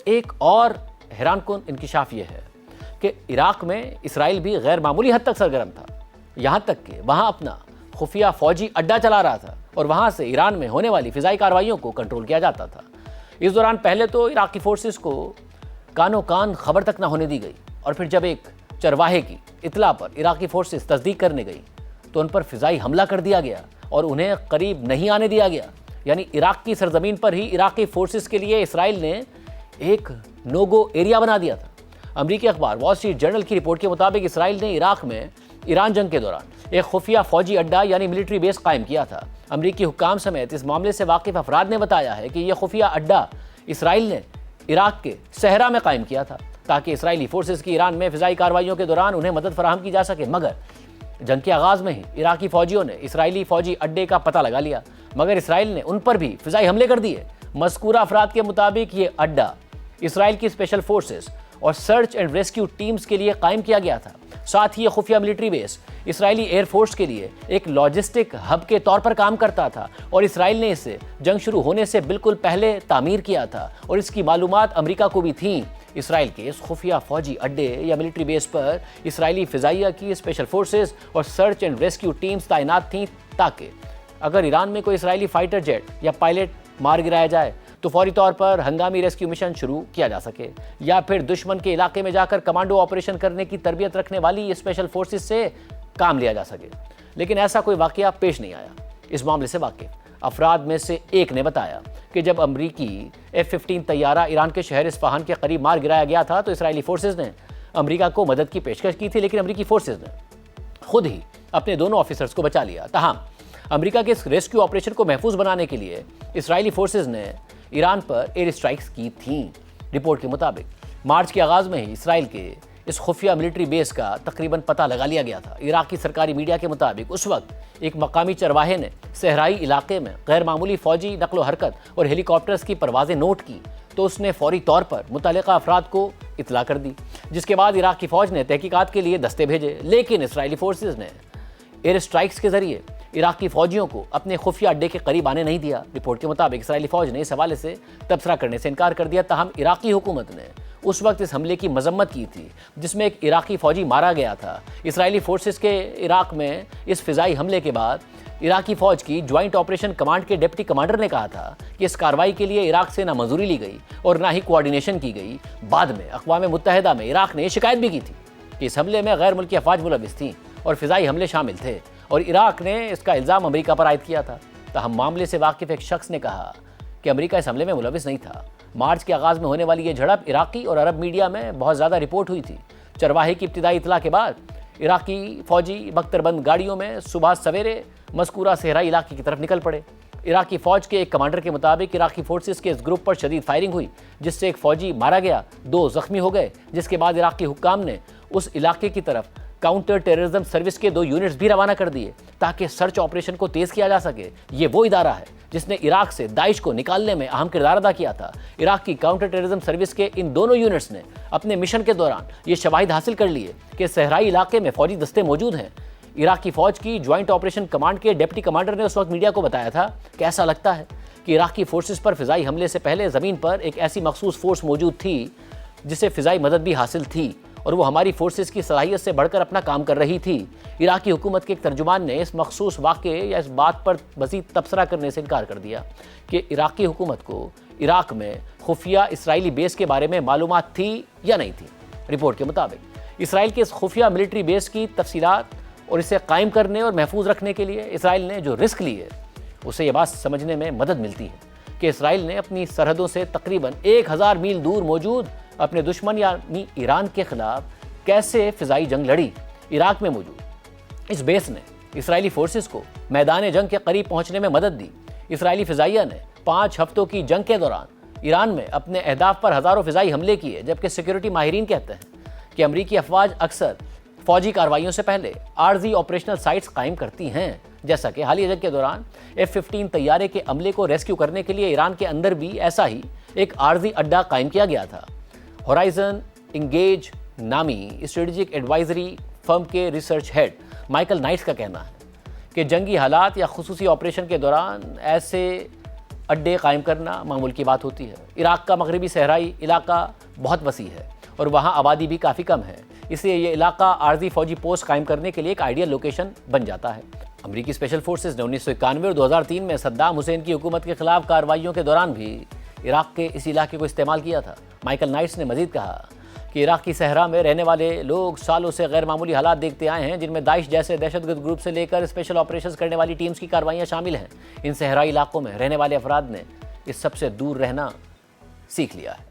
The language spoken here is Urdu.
ایک اور حیران کن انکشاف یہ ہے کہ عراق میں اسرائیل بھی غیر معمولی حد تک سرگرم تھا، یہاں تک کہ وہاں اپنا خفیہ فوجی اڈا چلا رہا تھا اور وہاں سے ایران میں ہونے والی فضائی کارروائیوں کو کنٹرول کیا جاتا تھا۔ اس دوران پہلے تو عراقی فورسز کو کانوں کان خبر تک نہ ہونے دی گئی، اور پھر جب ایک چرواہے کی اطلاع پر عراقی فورسز تصدیق کرنے گئی تو ان پر فضائی حملہ کر دیا گیا اور انہیں قریب نہیں آنے دیا گیا۔ یعنی عراق کی سرزمین پر ہی عراقی فورسز کے لیے اسرائیل نے ایک نو گو ایریا بنا دیا تھا۔ امریکی اخبار وال اسٹریٹ جرنل کی رپورٹ کے مطابق اسرائیل نے عراق میں ایران جنگ کے دوران ایک خفیہ فوجی اڈا یعنی ملٹری بیس قائم کیا تھا۔ امریکی حکام سمیت اس معاملے سے واقف افراد نے بتایا ہے کہ یہ خفیہ اڈا اسرائیل نے عراق کے صحرا میں قائم کیا تھا تاکہ اسرائیلی فورسز کی ایران میں فضائی کارروائیوں کے دوران انہیں مدد فراہم کی جا سکے، مگر جنگ کے آغاز میں ہی عراقی فوجیوں نے اسرائیلی فوجی اڈے کا پتہ لگا لیا، مگر اسرائیل نے ان پر بھی فضائی حملے کر دیے۔ مذکورہ افراد کے مطابق یہ اڈا اسرائیل کی اسپیشل فورسز اور سرچ اینڈ ریسکیو ٹیمز کے لیے قائم کیا گیا تھا۔ ساتھ ہی یہ خفیہ ملٹری بیس اسرائیلی ایئر فورس کے لیے ایک لاجسٹک ہب کے طور پر کام کرتا تھا، اور اسرائیل نے اسے جنگ شروع ہونے سے بالکل پہلے تعمیر کیا تھا، اور اس کی معلومات امریکہ کو بھی تھیں۔ اسرائیل کے اس خفیہ فوجی اڈے یا ملٹری بیس پر اسرائیلی فضائیہ کی اسپیشل فورسز اور سرچ اینڈ ریسکیو ٹیمز تعینات تھیں تاکہ اگر ایران میں کوئی اسرائیلی فائٹر جیٹ یا پائلٹ مار گرایا جائے تو فوری طور پر ہنگامی ریسکیو مشن شروع کیا جا سکے، یا پھر دشمن کے علاقے میں جا کر کمانڈو آپریشن کرنے کی تربیت رکھنے والی اسپیشل فورسز سے کام لیا جا سکے۔ لیکن ایسا کوئی واقعہ پیش نہیں آیا۔ اس معاملے سے واقف افراد میں سے ایک نے بتایا کہ جب امریکی F-15 طیارہ ایران کے شہر اصفہان کے قریب مار گرایا گیا تھا تو اسرائیلی فورسز نے امریکہ کو مدد کی پیشکش کی تھی، لیکن امریکی فورسز نے خود ہی اپنے دونوں آفیسرز کو بچا لیا۔ تاہم امریکہ کے اس ریسکیو آپریشن کو محفوظ بنانے کے لیے اسرائیلی فورسز نے ایران پر ایئر اسٹرائکس کی تھیں۔ رپورٹ کے مطابق مارچ کے آغاز میں ہی اسرائیل کے اس خفیہ ملٹری بیس کا تقریباً پتہ لگا لیا گیا تھا۔ عراقی سرکاری میڈیا کے مطابق اس وقت ایک مقامی چرواہے نے صحرائی علاقے میں غیر معمولی فوجی نقل و حرکت اور ہیلی کاپٹرز کی پروازیں نوٹ کی تو اس نے فوری طور پر متعلقہ افراد کو اطلاع کر دی، جس کے بعد عراق کی فوج نے تحقیقات کے لیے دستے بھیجے، لیکن اسرائیلی فورسز نے ایئر اسٹرائکس کے ذریعے عراقی فوجیوں کو اپنے خفیہ اڈے کے قریب آنے نہیں دیا۔ رپورٹ کے مطابق اسرائیلی فوج نے اس حوالے سے تبصرہ کرنے سے انکار کر دیا، تاہم عراقی حکومت نے اس وقت اس حملے کی مذمت کی تھی جس میں ایک عراقی فوجی مارا گیا تھا۔ اسرائیلی فورسز کے عراق میں اس فضائی حملے کے بعد عراقی فوج کی جوائنٹ آپریشن کمانڈ کے ڈپٹی کمانڈر نے کہا تھا کہ اس کارروائی کے لیے عراق سے نہ منظوری لی گئی اور نہ ہی کوآرڈینیشن کی گئی۔ بعد میں اقوام متحدہ میں عراق نے شکایت بھی کی تھی کہ اس حملے میں غیر ملکی افواج ملوث تھیں اور فضائی حملے شامل تھے، اور عراق نے اس کا الزام امریکہ پر عائد کیا تھا۔ تاہم معاملے سے واقف ایک شخص نے کہا کہ امریکہ اس حملے میں ملوث نہیں تھا۔ مارچ کے آغاز میں ہونے والی یہ جھڑپ عراقی اور عرب میڈیا میں بہت زیادہ رپورٹ ہوئی تھی۔ چرواہے کی ابتدائی اطلاع کے بعد عراقی فوجی بختر بند گاڑیوں میں صبح سویرے مذکورہ صحرائی علاقے کی طرف نکل پڑے۔ عراقی فوج کے ایک کمانڈر کے مطابق عراقی فورسز کے اس گروپ پر شدید فائرنگ ہوئی جس سے ایک فوجی مارا گیا، 2 زخمی ہو گئے، جس کے بعد عراقی حکام نے اس علاقے کی طرف کاؤنٹر ٹیررزم سروس کے 2 یونٹس بھی روانہ کر دیے تاکہ سرچ آپریشن کو تیز کیا جا سکے۔ یہ وہ ادارہ ہے جس نے عراق سے داعش کو نکالنے میں اہم کردار ادا کیا تھا۔ عراق کی کاؤنٹر ٹیررزم سروس کے ان دونوں یونٹس نے اپنے مشن کے دوران یہ شواہد حاصل کر لیے کہ صحرائی علاقے میں فوجی دستے موجود ہیں۔ عراقی فوج کی جوائنٹ آپریشن کمانڈ کے ڈپٹی کمانڈر نے اس وقت میڈیا کو بتایا تھا کہ ایسا لگتا ہے کہ عراقی فورسز پر فضائی حملے سے پہلے زمین پر ایک ایسی مخصوص فورس موجود تھی جسے فضائی مدد بھی حاصل تھی اور وہ ہماری فورسز کی صلاحیت سے بڑھ کر اپنا کام کر رہی تھی۔ عراقی حکومت کے ایک ترجمان نے اس مخصوص واقعے یا اس بات پر مزید تبصرہ کرنے سے انکار کر دیا کہ عراقی حکومت کو عراق میں خفیہ اسرائیلی بیس کے بارے میں معلومات تھی یا نہیں تھی۔ رپورٹ کے مطابق اسرائیل کے اس خفیہ ملٹری بیس کی تفصیلات اور اسے قائم کرنے اور محفوظ رکھنے کے لیے اسرائیل نے جو رسک لیے اسے یہ بات سمجھنے میں مدد ملتی ہے کہ اسرائیل نے اپنی سرحدوں سے تقریباً 1000 میل دور موجود اپنے دشمن یعنی ایران کے خلاف کیسے فضائی جنگ لڑی۔ عراق میں موجود اس بیس نے اسرائیلی فورسز کو میدان جنگ کے قریب پہنچنے میں مدد دی۔ اسرائیلی فضائیہ نے 5 ہفتوں کی جنگ کے دوران ایران میں اپنے اہداف پر ہزاروں فضائی حملے کیے، جبکہ سیکیورٹی ماہرین کہتے ہیں کہ امریکی افواج اکثر فوجی کارروائیوں سے پہلے عارضی آپریشنل سائٹس قائم کرتی ہیں، جیسا کہ حالیہ جنگ کے دوران F-15 طیارے کے عملے کو ریسکیو کرنے کے لیے ایران کے اندر بھی ایسا ہی ایک عارضی اڈا قائم کیا گیا تھا۔ ہورائزن انگیج نامی اسٹریٹجک ایڈوائزری فرم کے ریسرچ ہیڈ مائیکل نائٹس کا کہنا ہے کہ جنگی حالات یا خصوصی آپریشن کے دوران ایسے اڈے قائم کرنا معمول کی بات ہوتی ہے۔ عراق کا مغربی صحرائی علاقہ بہت وسیع ہے اور وہاں آبادی بھی کافی کم ہے، اس لیے یہ علاقہ عارضی فوجی پوسٹ قائم کرنے کے لیے ایک آئیڈیل لوکیشن بن جاتا ہے۔ امریکی اسپیشل فورسز نے 1991 اور 2003 میں صدام حسین کی حکومت کے خلاف کارروائیوں کے دوران بھی عراق کے اس علاقے کو استعمال کیا تھا۔ مائیکل نائٹس نے مزید کہا کہ عراق کی صحرا میں رہنے والے لوگ سالوں سے غیر معمولی حالات دیکھتے آئے ہیں، جن میں داعش جیسے دہشت گرد گروپ سے لے کر اسپیشل آپریشنز کرنے والی ٹیمز کی کارروائیاں شامل ہیں۔ ان صحرائی علاقوں میں رہنے والے افراد نے اس سب سے دور رہنا سیکھ لیا ہے۔